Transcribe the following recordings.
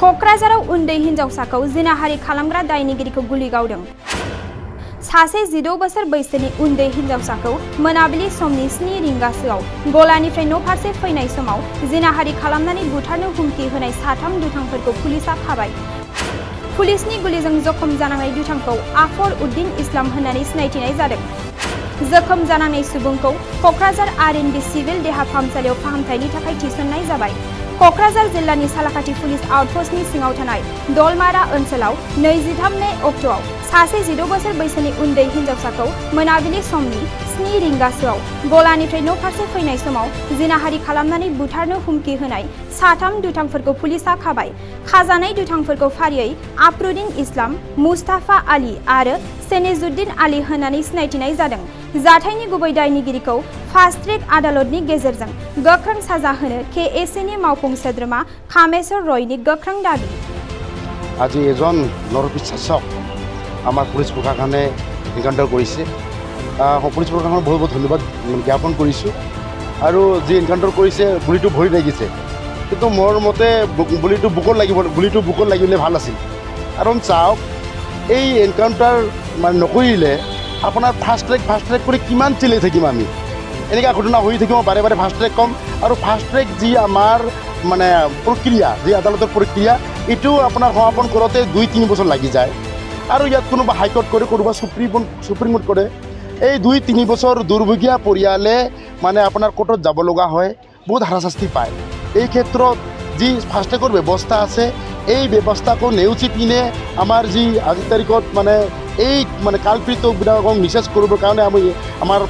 क'क्राझाराव उन्दै हिनजावसाखौ जिनाहारि खालामग्रा दायनिगिरिखौ गुलि गावदों। सासे 16 बोसोर बैसोनि उन्दै हिनजावसाखौ मोनाबिलि समनि 7 रिंगासोआव गलानिफ्राय न'फारसे फैनाय समाव जिनाहारि खालामनानै बुथारनो हुमखि होनाय 3 दुथांफोरखौ पुलिसआ खाबाय। पुलिसनि गुलिजों जखम जानांनाय दुथांखौ आफर उद्दीन इस्लाम होननानै सिनायथिनाय जादों। जखम जानांनाय सुबुंखौ क'क्राझार आर.एन.बि सिभिल देहा फाहामसालियाव फाहामथायनि थाखाय थिसननाय जाबाय। क'क्राझार जिल्लानि सालाकाथि पुलिस आउटपस्टनि सिङाव थानाय दलमारा ओनसोलाव 23 मे अक्ट'आव सासे 16 बोसोर बैसोनि उन्दै हिनजावसाखौ मोनाबिलि समनि 7 रिंगासोआव गलानिफ्राय न'फारसे फैनाय समाव जिनाहारि खालामनानै बुथारनो हुमखि होनाय 3 दुथांफोरखौ पुलिसआ खाबाय। खाजानाय दुथांफोरखौ फारियै आफरुद्दीन इस्लाम, मुस्ताफा आली आरो सेनेजुद्दीन आली होननानै सिनायथिनाय जादों। जाथायनि गुबै दायनिगिरिखौ फास्ट ट्रेक आदालतनि गेजेरजों गोख्रों साजा होनो केएसएनि मावफुं सोद्रोमा खामेश्वर रयनि गोख्रों दाबि। আজি এজন নৰবিশ্বাসক আমাৰ পুলিচ প্ৰশাসনে এনকাউণ্টাৰ কৰিছে। পুলিচ প্ৰশাসনক বহুত বহুত ধন্যবাদ জ্ঞাপন কৰিছোঁ। আৰু যি এনকাউণ্টাৰ কৰিছে গুলিটো ভৰি লাগিছে, কিন্তু মোৰ মতে গুলিটো বুকুত লাগিলে ভাল আছিল। কাৰণ চাওক, এই এনকাউণ্টাৰ মানে নকৰিলে আপোনাৰ ফাষ্ট ট্ৰেক কৰি কিমান চিলাই থাকিম আমি। এনেকুৱা ঘটনা হৈ থাকিব, বাৰে বাৰে ফাষ্ট ট্ৰেক ক'ম। আৰু ফাষ্ট ট্ৰেক যি আমাৰ মানে প্ৰক্ৰিয়া, যি আদালতৰ প্ৰক্ৰিয়া, এইটো আপোনাৰ সমাপন কৰোঁতে 2-3 বছৰ লাগি যায়। আৰু ইয়াত কোনোবা হাইকোৰ্ট কৰে, কোনোবা সুপ্ৰিম কোৰ্ট কৰে। এই 2-3 বছৰ দুৰ্ভগীয়া পৰিয়ালে মানে আপোনাৰ কোৰ্টত যাব লগা হয়, বহুত হাৰাশাস্তি পায়। এই ক্ষেত্ৰত যি ফাষ্ট ট্ৰেকৰ ব্যৱস্থা আছে, এই ব্যৱস্থাকো নেওচি পিনে আমাৰ যি আজিৰ তাৰিখত মানে এই মানে কালপৃতবিলাকক নিচেজ কৰিবৰ কাৰণে আমাৰ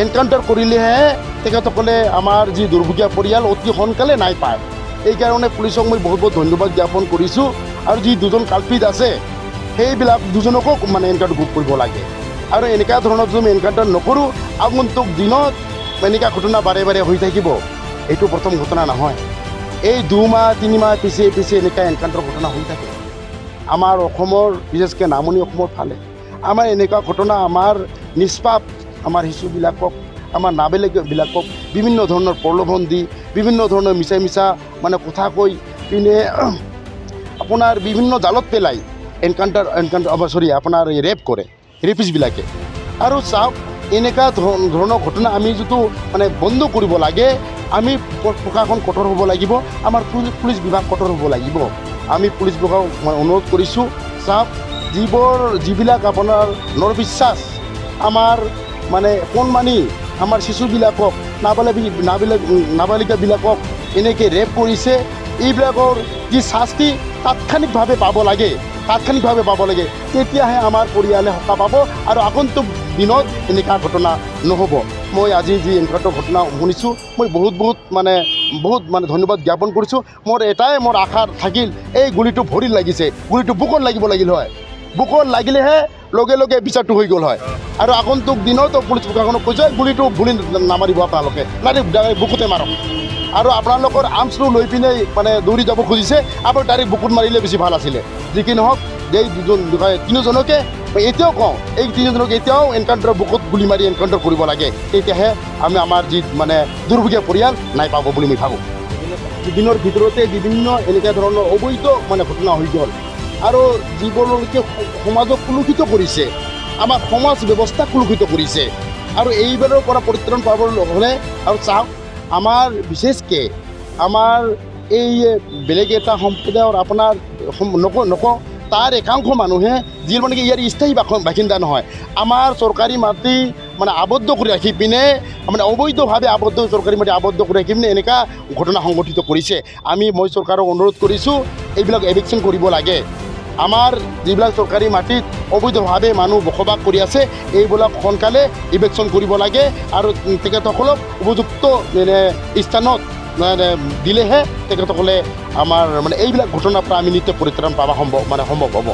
এনকাউণ্টাৰ কৰিলেহে তেখেতসকলে আমাৰ যি দুৰ্ভগীয়া পৰিয়াল অতি সোনকালে নাই পায়। এইকাৰণে পুলিচক মই বহুত বহুত ধন্যবাদ জ্ঞাপন কৰিছোঁ। আৰু যি 2জন কালপিত আছে, সেইবিলাক 2জনকো মানে এনকাউণ্টাৰ কৰিব লাগে। আৰু এনেকুৱা ধৰণৰ যদি এনকাউণ্টাৰ নকৰোঁ, আগন্তুক দিনত এনেকুৱা ঘটনা বাৰে বাৰে হৈ থাকিব। এইটো প্ৰথম ঘটনা নহয়। এই 2-3 মাহ পিছে এনেকুৱা এনকাউণ্টাৰ ঘটনা হৈ থাকে আমাৰ অসমৰ, বিশেষকৈ নামনি অসমৰ ফালে। আমাৰ এনেকুৱা ঘটনা আমাৰ নিষ্পাপ আমাৰ শিশুবিলাকক, আমাৰ নাবালিকাবিলাকক বিভিন্ন ধৰণৰ প্ৰলোভন দি, বিভিন্ন ধৰণৰ মিছা মানে কথা কৈ পিনে আপোনাৰ বিভিন্ন জালত পেলাই আপোনাৰ ৰেপ কৰে ৰেপিষ্টবিলাকে। আৰু চাওক, এনেকুৱা ধৰণৰ ঘটনা আমি যিটো মানে বন্ধ কৰিব লাগে, আমি প্ৰশাসন কঠোৰ হ'ব লাগিব, আমাৰ পুলিচ বিভাগ কঠোৰ হ'ব লাগিব। আমি পুলিচ বিভাগক অনুৰোধ কৰিছোঁ, চাওক, যিবিলাক আপোনাৰ নৰবিশ্বাস আমাৰ মানে কণমানি আমাৰ শিশুবিলাকক, নাবালিকাবিলাকক এনেকৈ ৰেপ কৰিছে, এইবিলাকৰ যি শাস্তি তাৎক্ষণিকভাৱে পাব লাগে, তেতিয়াহে আমাৰ পৰিয়ালে সকাহ পাব আৰু আগন্তুক দিনত এনেকুৱা ঘটনা নহ'ব। মই আজি যি এনেকুৱা ঘটনা শুনিছোঁ, মই বহুত ধন্যবাদ জ্ঞাপন কৰিছোঁ। মোৰ আশা থাকিল, এই গুলিটো ভৰিত লাগিছে, গুলিটো বুকুত লাগিব লাগিল হয়। বুকুত লাগিলেহে লগে লগে বিচাৰটো হৈ গ'ল হয়। আৰু আগন্তুক দিনত পুলিচ প্ৰশাসনক কৈছে, গুলি নামাৰিব, আপোনালোকে ডাইৰেক্ট বুকুতে মাৰক। আৰু আপোনালোকৰ আৰ্মছটো লৈ পিনে মানে দৌৰি যাব খুজিছে, আপুনি ডাইৰেক্ট বুকুত মাৰিলে বেছি ভাল আছিলে। যি কি নহওক, এই 3জনকে এতিয়াও কওঁ, এই 3জনক এতিয়াও এনকাউণ্টাৰৰ বুকুত গুলি মাৰি এনকাউণ্টাৰ কৰিব লাগে। তেতিয়াহে আমি আমাৰ যি মানে দুৰ্ভগীয়া পৰিয়াল নাই পাব বুলি মই ভাবোঁ। দিনৰ ভিতৰতে বিভিন্ন এনেকুৱা ধৰণৰ অবৈধ মানে ঘটনা হৈ গ'ল। আৰু যিবোৰলৈকে সমাজক কলুষিত কৰিছে, আমাৰ সমাজ ব্যৱস্থা কলুষিত কৰিছে। আৰু এইবোৰৰ পৰা পৰিত্ৰাণ পাবলৈ হ'লে, আৰু চাওক, আমাৰ বিশেষকৈ আমাৰ এই বেলেগ এটা সম্প্ৰদায়ৰ আপোনাৰ নকওঁ, তাৰ একাংশ মানুহে যি মানে কি ইয়াৰ স্থায়ী বাসিন্দা নহয়, আমাৰ চৰকাৰী মাটি মানে আবদ্ধ কৰি ৰাখি পিনে, মানে অবৈধভাৱে চৰকাৰী মাটি আবদ্ধ কৰি ৰাখি পিনে এনেকুৱা ঘটনা সংঘটিত কৰিছে। মই চৰকাৰক অনুৰোধ কৰিছোঁ, এইবিলাক এভিকশ্যন কৰিব লাগে। আমাৰ যিবিলাক চৰকাৰী মাটিত অবৈধভাৱে মানুহ বসবাস কৰি আছে, এইবিলাক সোনকালে ইভেকশ্যন কৰিব লাগে। আৰু তেখেতসকলক উপযুক্ত স্থানত দিলেহে তেখেতসকলে আমাৰ মানে এইবিলাক ঘটনাৰ পৰা আমি নিত্য পৰিত্ৰাণ পাব সম্ভৱ হ'ব।